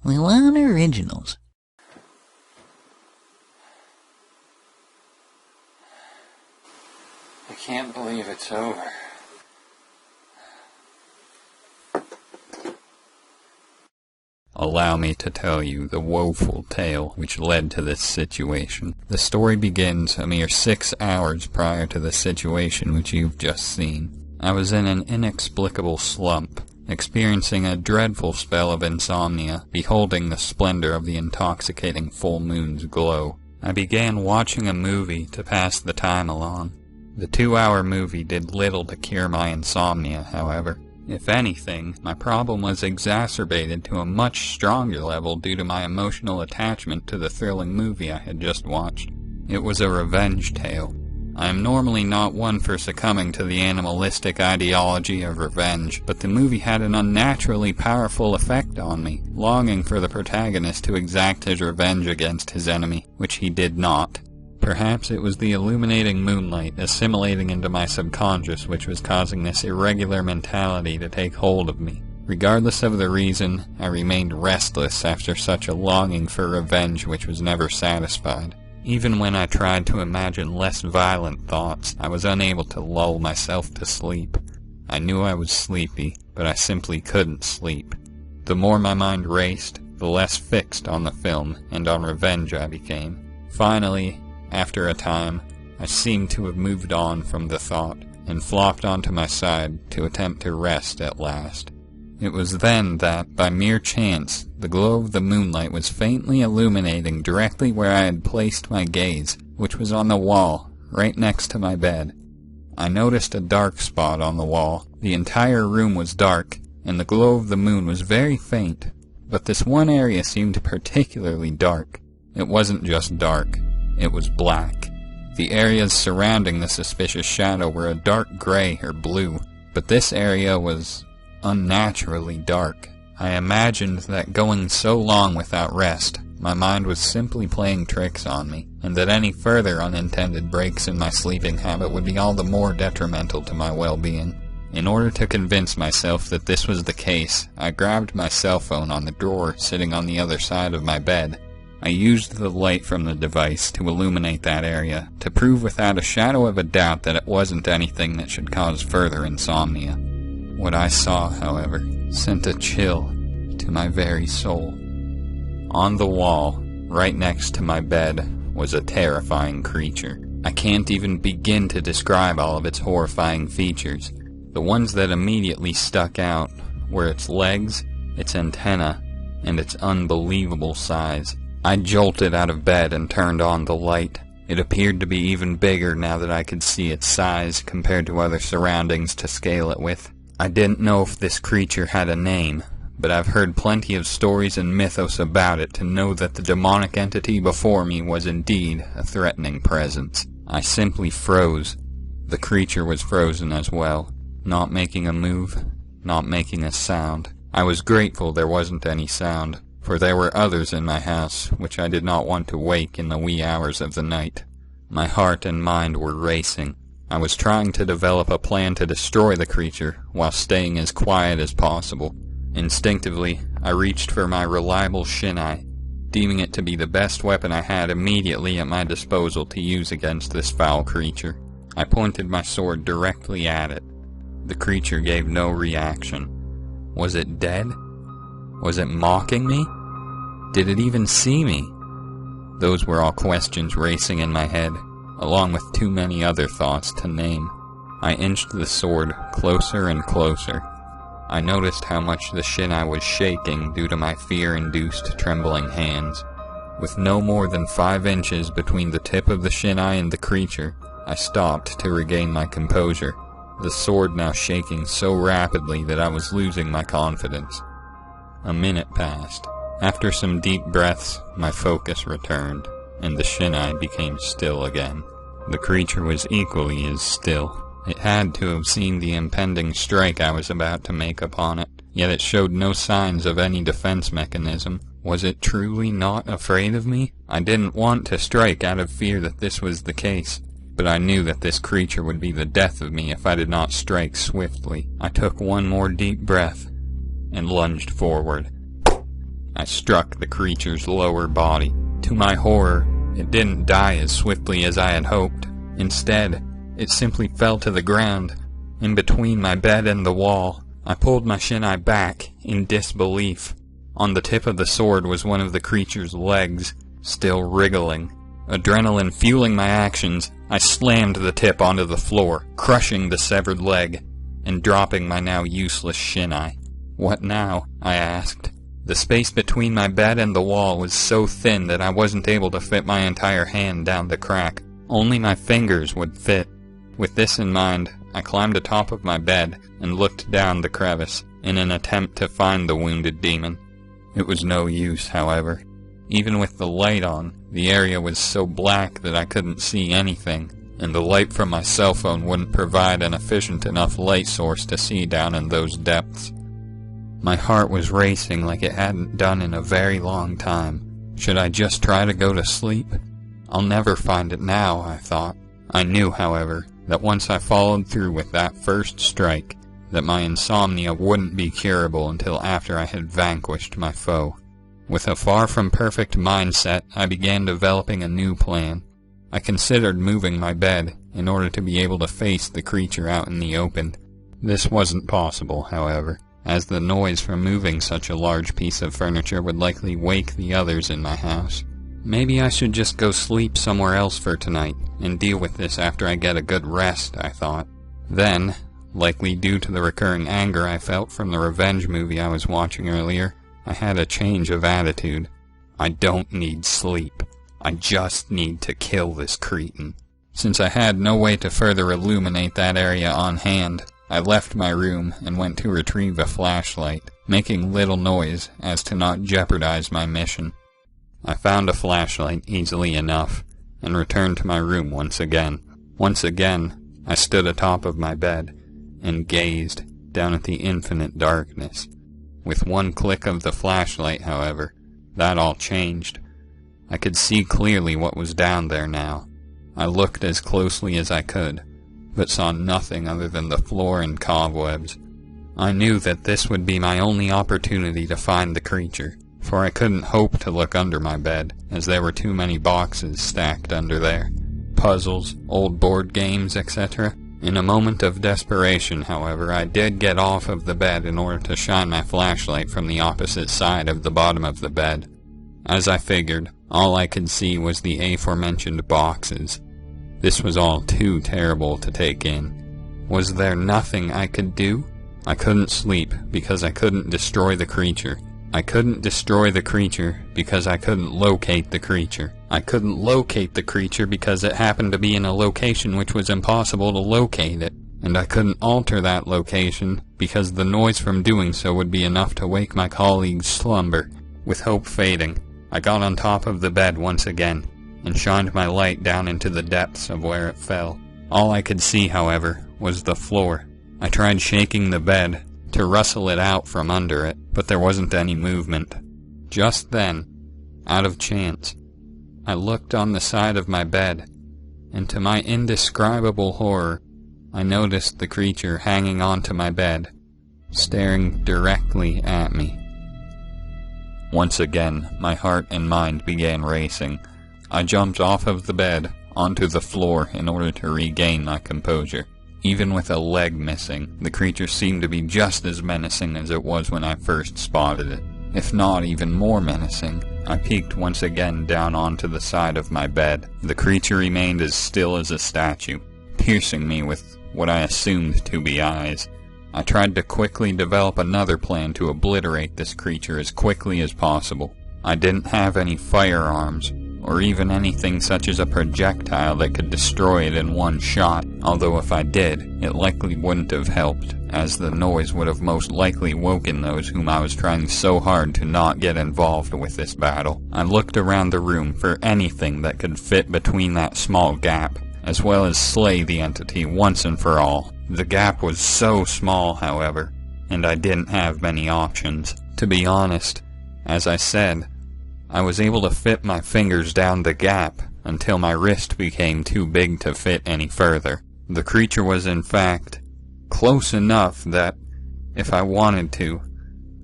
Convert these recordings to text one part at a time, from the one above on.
We want originals. I can't believe it's over. Allow me to tell you the woeful tale which led to this situation. The story begins a mere 6 hours prior to the situation which you've just seen. I was in an inexplicable slump, experiencing a dreadful spell of insomnia, beholding the splendor of the intoxicating full moon's glow. I began watching a movie to pass the time along. The 2-hour movie did little to cure my insomnia, however. If anything, my problem was exacerbated to a much stronger level due to my emotional attachment to the thrilling movie I had just watched. It was a revenge tale. I am normally not one for succumbing to the animalistic ideology of revenge, but the movie had an unnaturally powerful effect on me, longing for the protagonist to exact his revenge against his enemy, which he did not. Perhaps it was the illuminating moonlight assimilating into my subconscious which was causing this irregular mentality to take hold of me. Regardless of the reason, I remained restless after such a longing for revenge which was never satisfied. Even when I tried to imagine less violent thoughts, I was unable to lull myself to sleep. I knew I was sleepy, but I simply couldn't sleep. The more my mind raced, the less fixed on the film and on revenge I became. Finally, after a time, I seemed to have moved on from the thought, and flopped onto my side to attempt to rest at last. It was then that, by mere chance, the glow of the moonlight was faintly illuminating directly where I had placed my gaze, which was on the wall, right next to my bed. I noticed a dark spot on the wall. The entire room was dark, and the glow of the moon was very faint, but this one area seemed particularly dark. It wasn't just dark. It was black. The areas surrounding the suspicious shadow were a dark gray or blue, but this area was unnaturally dark. I imagined that going so long without rest, my mind was simply playing tricks on me, and that any further unintended breaks in my sleeping habit would be all the more detrimental to my well-being. In order to convince myself that this was the case, I grabbed my cell phone on the drawer sitting on the other side of my bed. I used the light from the device to illuminate that area, to prove without a shadow of a doubt that it wasn't anything that should cause further insomnia. What I saw, however, sent a chill to my very soul. On the wall, right next to my bed, was a terrifying creature. I can't even begin to describe all of its horrifying features. The ones that immediately stuck out were its legs, its antenna, and its unbelievable size. I jolted out of bed and turned on the light. It appeared to be even bigger now that I could see its size compared to other surroundings to scale it with. I didn't know if this creature had a name, but I've heard plenty of stories and mythos about it to know that the demonic entity before me was indeed a threatening presence. I simply froze. The creature was frozen as well, not making a move, not making a sound. I was grateful there wasn't any sound, for there were others in my house which I did not want to wake in the wee hours of the night. My heart and mind were racing. I was trying to develop a plan to destroy the creature while staying as quiet as possible. Instinctively, I reached for my reliable shinai, deeming it to be the best weapon I had immediately at my disposal to use against this foul creature. I pointed my sword directly at it. The creature gave no reaction. Was it dead? Was it mocking me? Did it even see me? Those were all questions racing in my head, along with too many other thoughts to name. I inched the sword closer and closer. I noticed how much the shinai was shaking due to my fear-induced trembling hands. With no more than 5 inches between the tip of the shinai and the creature, I stopped to regain my composure, the sword now shaking so rapidly that I was losing my confidence. A minute passed. After some deep breaths, my focus returned, and the shinai became still again. The creature was equally as still. It had to have seen the impending strike I was about to make upon it, yet it showed no signs of any defense mechanism. Was it truly not afraid of me? I didn't want to strike out of fear that this was the case, but I knew that this creature would be the death of me if I did not strike swiftly. I took one more deep breath and lunged forward. I struck the creature's lower body. To my horror, it didn't die as swiftly as I had hoped. Instead, it simply fell to the ground, in between my bed and the wall. I pulled my shinai back, in disbelief. On the tip of the sword was one of the creature's legs, still wriggling. Adrenaline fueling my actions, I slammed the tip onto the floor, crushing the severed leg, and dropping my now useless shinai. What now? I asked. The space between my bed and the wall was so thin that I wasn't able to fit my entire hand down the crack. Only my fingers would fit. With this in mind, I climbed atop of my bed and looked down the crevice in an attempt to find the wounded demon. It was no use, however. Even with the light on, the area was so black that I couldn't see anything, and the light from my cell phone wouldn't provide an efficient enough light source to see down in those depths. My heart was racing like it hadn't done in a very long time. Should I just try to go to sleep? I'll never find it now, I thought. I knew, however, that once I followed through with that first strike, that my insomnia wouldn't be curable until after I had vanquished my foe. With a far from perfect mindset, I began developing a new plan. I considered moving my bed in order to be able to face the creature out in the open. This wasn't possible, however, as the noise from moving such a large piece of furniture would likely wake the others in my house. Maybe I should just go sleep somewhere else for tonight, and deal with this after I get a good rest, I thought. Then, likely due to the recurring anger I felt from the revenge movie I was watching earlier, I had a change of attitude. I don't need sleep. I just need to kill this cretin. Since I had no way to further illuminate that area on hand, I left my room and went to retrieve a flashlight, making little noise as to not jeopardize my mission. I found a flashlight easily enough, and returned to my room once again. Once again, I stood atop of my bed, and gazed down at the infinite darkness. With one click of the flashlight, however, that all changed. I could see clearly what was down there now. I looked as closely as I could, but saw nothing other than the floor and cobwebs. I knew that this would be my only opportunity to find the creature, for I couldn't hope to look under my bed, as there were too many boxes stacked under there. Puzzles, old board games, etc. In a moment of desperation, however, I did get off of the bed in order to shine my flashlight from the opposite side of the bottom of the bed. As I figured, all I could see was the aforementioned boxes. This was all too terrible to take in. Was there nothing I could do? I couldn't sleep because I couldn't destroy the creature. I couldn't destroy the creature because I couldn't locate the creature. I couldn't locate the creature because it happened to be in a location which was impossible to locate it. And I couldn't alter that location because the noise from doing so would be enough to wake my colleague's slumber. With hope fading, I got on top of the bed once again, and shined my light down into the depths of where it fell. All I could see, however, was the floor. I tried shaking the bed to rustle it out from under it, but there wasn't any movement. Just then, out of chance, I looked on the side of my bed, and to my indescribable horror, I noticed the creature hanging onto my bed, staring directly at me. Once again, my heart and mind began racing. I jumped off of the bed onto the floor in order to regain my composure. Even with a leg missing, the creature seemed to be just as menacing as it was when I first spotted it, if not even more menacing. I peeked once again down onto the side of my bed. The creature remained as still as a statue, piercing me with what I assumed to be eyes. I tried to quickly develop another plan to obliterate this creature as quickly as possible. I didn't have any firearms, or even anything such as a projectile that could destroy it in one shot, although if I did, it likely wouldn't have helped, as the noise would have most likely woken those whom I was trying so hard to not get involved with this battle. I looked around the room for anything that could fit between that small gap, as well as slay the entity once and for all. The gap was so small, however, and I didn't have many options. To be honest, as I said, I was able to fit my fingers down the gap until my wrist became too big to fit any further. The creature was in fact close enough that, if I wanted to,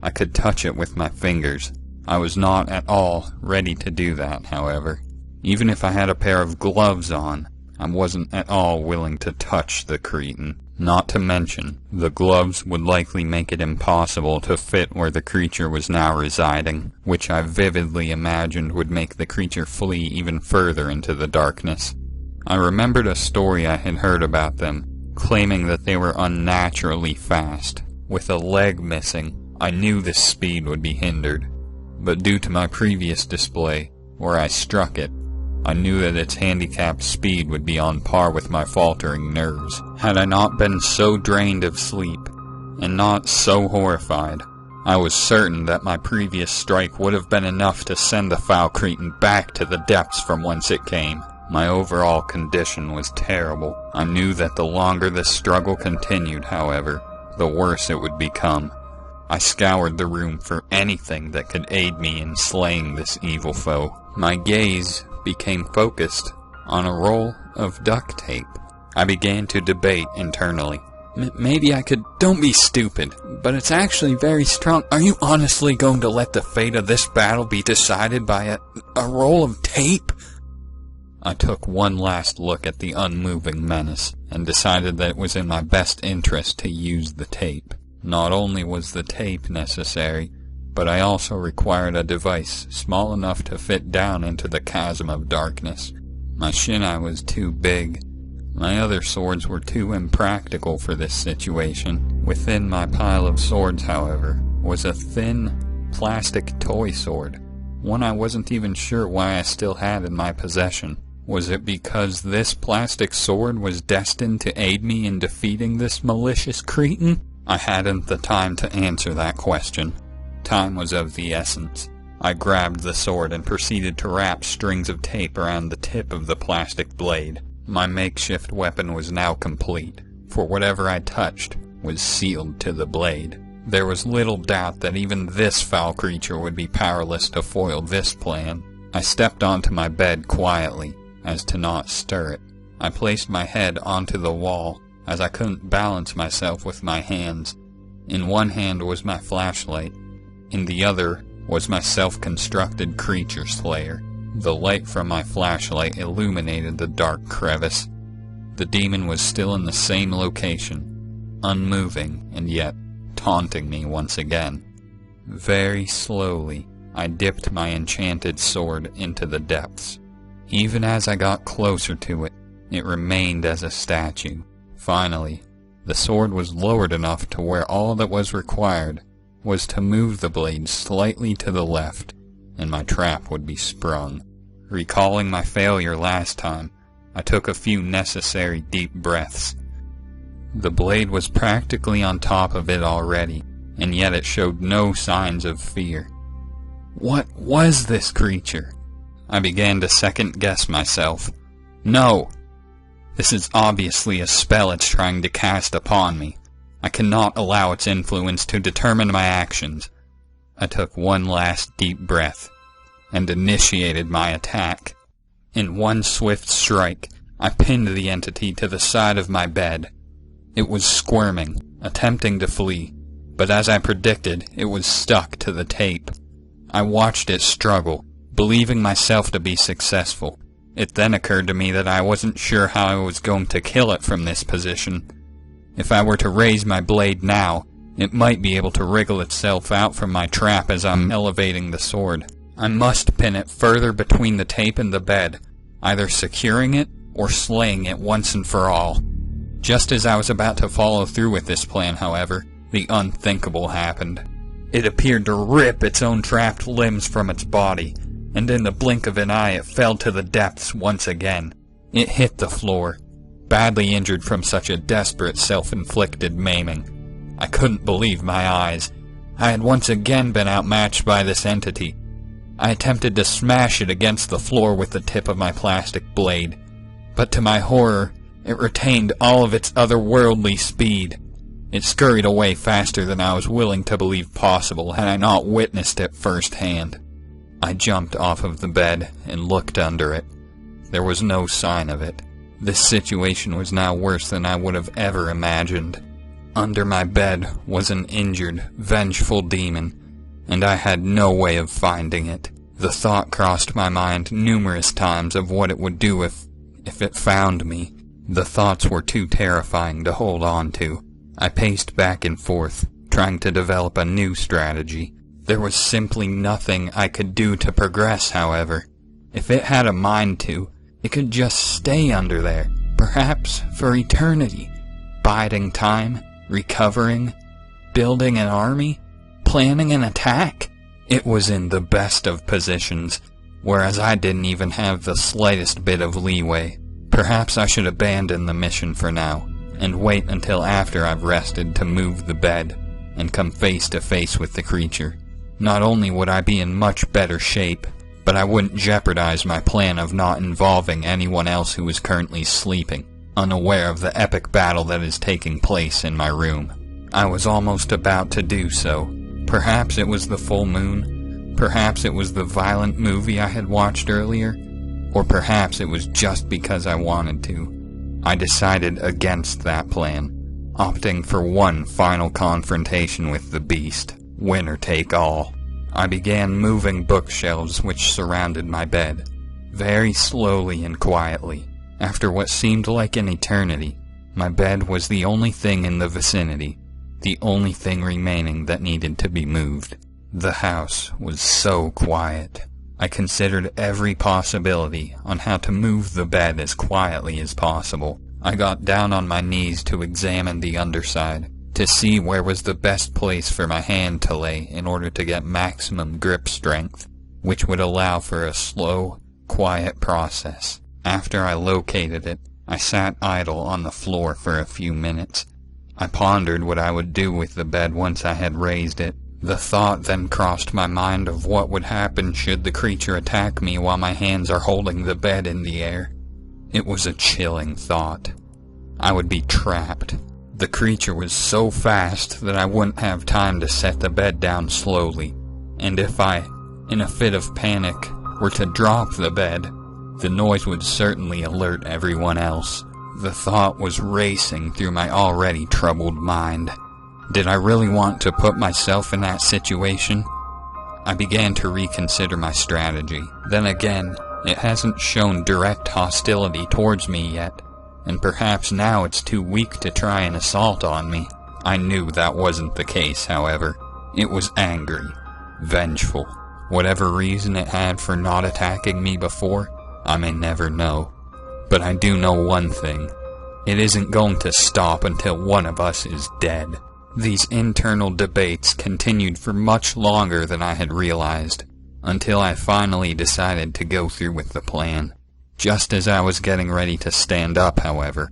I could touch it with my fingers. I was not at all ready to do that, however. Even if I had a pair of gloves on, I wasn't at all willing to touch the cretin. Not to mention, the gloves would likely make it impossible to fit where the creature was now residing, which I vividly imagined would make the creature flee even further into the darkness. I remembered a story I had heard about them, claiming that they were unnaturally fast. With a leg missing, I knew this speed would be hindered, but due to my previous display, where I struck it, I knew that its handicapped speed would be on par with my faltering nerves. Had I not been so drained of sleep, and not so horrified, I was certain that my previous strike would have been enough to send the foul cretin back to the depths from whence it came. My overall condition was terrible. I knew that the longer this struggle continued, however, the worse it would become. I scoured the room for anything that could aid me in slaying this evil foe. My gaze became focused on a roll of duct tape. I began to debate internally. Maybe I could... Don't be stupid, but it's actually very strong. Are you honestly going to let the fate of this battle be decided by a roll of tape? I took one last look at the unmoving menace, and decided that it was in my best interest to use the tape. Not only was the tape necessary, but I also required a device small enough to fit down into the chasm of darkness. My shinai was too big. My other swords were too impractical for this situation. Within my pile of swords, however, was a thin, plastic toy sword, one I wasn't even sure why I still had in my possession. Was it because this plastic sword was destined to aid me in defeating this malicious cretin? I hadn't the time to answer that question. Time was of the essence. I grabbed the sword and proceeded to wrap strings of tape around the tip of the plastic blade. My makeshift weapon was now complete, for whatever I touched was sealed to the blade. There was little doubt that even this foul creature would be powerless to foil this plan. I stepped onto my bed quietly, as to not stir it. I placed my head onto the wall, as I couldn't balance myself with my hands. In one hand was my flashlight, in the other was my self-constructed creature slayer. The light from my flashlight illuminated the dark crevice. The demon was still in the same location, unmoving and yet taunting me once again. Very slowly, I dipped my enchanted sword into the depths. Even as I got closer to it, it remained as a statue. Finally, the sword was lowered enough to where all that was required was to move the blade slightly to the left, and my trap would be sprung. Recalling my failure last time, I took a few necessary deep breaths. The blade was practically on top of it already, and yet it showed no signs of fear. What was this creature? I began to second-guess myself. No! This is obviously a spell it's trying to cast upon me. I cannot allow its influence to determine my actions. I took one last deep breath, and initiated my attack. In one swift strike, I pinned the entity to the side of my bed. It was squirming, attempting to flee, but as I predicted, it was stuck to the tape. I watched it struggle, believing myself to be successful. It then occurred to me that I wasn't sure how I was going to kill it from this position. If I were to raise my blade now, it might be able to wriggle itself out from my trap as I'm elevating the sword. I must pin it further between the tape and the bed, either securing it or slaying it once and for all. Just as I was about to follow through with this plan, however, the unthinkable happened. It appeared to rip its own trapped limbs from its body, and in the blink of an eye it fell to the depths once again. It hit the floor, badly injured from such a desperate self-inflicted maiming. I couldn't believe my eyes. I had once again been outmatched by this entity. I attempted to smash it against the floor with the tip of my plastic blade, but to my horror, it retained all of its otherworldly speed. It scurried away faster than I was willing to believe possible had I not witnessed it firsthand. I jumped off of the bed and looked under it. There was no sign of it. This situation was now worse than I would have ever imagined. Under my bed was an injured, vengeful demon, and I had no way of finding it. The thought crossed my mind numerous times of what it would do if it found me. The thoughts were too terrifying to hold on to. I paced back and forth, trying to develop a new strategy. There was simply nothing I could do to progress, however. If it had a mind to, it could just stay under there, perhaps for eternity, biding time, recovering, building an army, planning an attack. It was in the best of positions, whereas I didn't even have the slightest bit of leeway. Perhaps I should abandon the mission for now, and wait until after I've rested to move the bed, and come face to face with the creature. Not only would I be in much better shape, but I wouldn't jeopardize my plan of not involving anyone else who is currently sleeping, unaware of the epic battle that is taking place in my room. I was almost about to do so. Perhaps it was the full moon, perhaps it was the violent movie I had watched earlier, or perhaps it was just because I wanted to. I decided against that plan, opting for one final confrontation with the beast, winner take all. I began moving bookshelves which surrounded my bed, very slowly and quietly. After what seemed like an eternity, my bed was the only thing in the vicinity, the only thing remaining that needed to be moved. The house was so quiet. I considered every possibility on how to move the bed as quietly as possible. I got down on my knees to examine the underside, to see where was the best place for my hand to lay in order to get maximum grip strength, which would allow for a slow, quiet process. After I located it, I sat idle on the floor for a few minutes. I pondered what I would do with the bed once I had raised it. The thought then crossed my mind of what would happen should the creature attack me while my hands are holding the bed in the air. It was a chilling thought. I would be trapped. The creature was so fast that I wouldn't have time to set the bed down slowly, and if I, in a fit of panic, were to drop the bed, the noise would certainly alert everyone else. The thought was racing through my already troubled mind. Did I really want to put myself in that situation? I began to reconsider my strategy. Then again, it hasn't shown direct hostility towards me yet, and perhaps now it's too weak to try an assault on me. I knew that wasn't the case, however. It was angry, vengeful. Whatever reason it had for not attacking me before, I may never know. But I do know one thing. It isn't going to stop until one of us is dead. These internal debates continued for much longer than I had realized, until I finally decided to go through with the plan. Just as I was getting ready to stand up, however,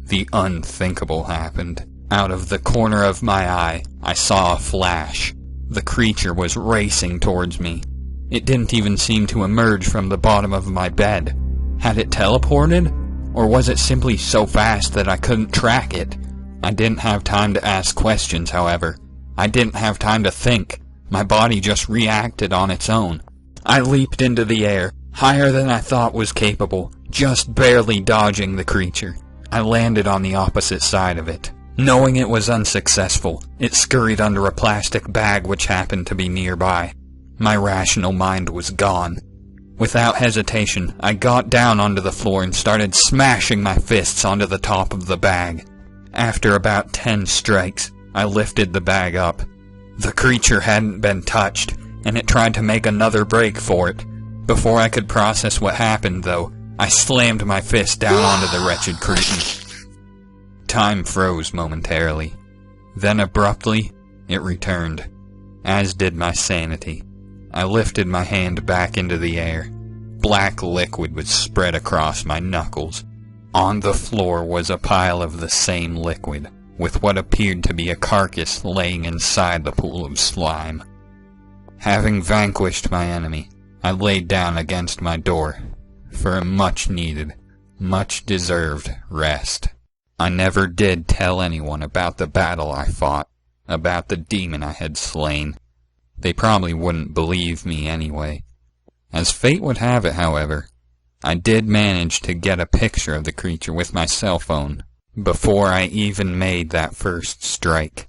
the unthinkable happened. Out of the corner of my eye, I saw a flash. The creature was racing towards me. It didn't even seem to emerge from the bottom of my bed. Had it teleported? Or was it simply so fast that I couldn't track it? I didn't have time to ask questions, however. I didn't have time to think. My body just reacted on its own. I leaped into the air, higher than I thought was capable, just barely dodging the creature. I landed on the opposite side of it. Knowing it was unsuccessful, it scurried under a plastic bag which happened to be nearby. My rational mind was gone. Without hesitation, I got down onto the floor and started smashing my fists onto the top of the bag. After about 10 strikes, I lifted the bag up. The creature hadn't been touched, and it tried to make another break for it. Before I could process what happened, though, I slammed my fist down onto the wretched creature. Time froze momentarily. Then abruptly, it returned, as did my sanity. I lifted my hand back into the air. Black liquid was spread across my knuckles. On the floor was a pile of the same liquid, with what appeared to be a carcass laying inside the pool of slime. Having vanquished my enemy, I laid down against my door for a much-needed, much-deserved rest. I never did tell anyone about the battle I fought, about the demon I had slain. They probably wouldn't believe me anyway. As fate would have it, however, I did manage to get a picture of the creature with my cell phone before I even made that first strike.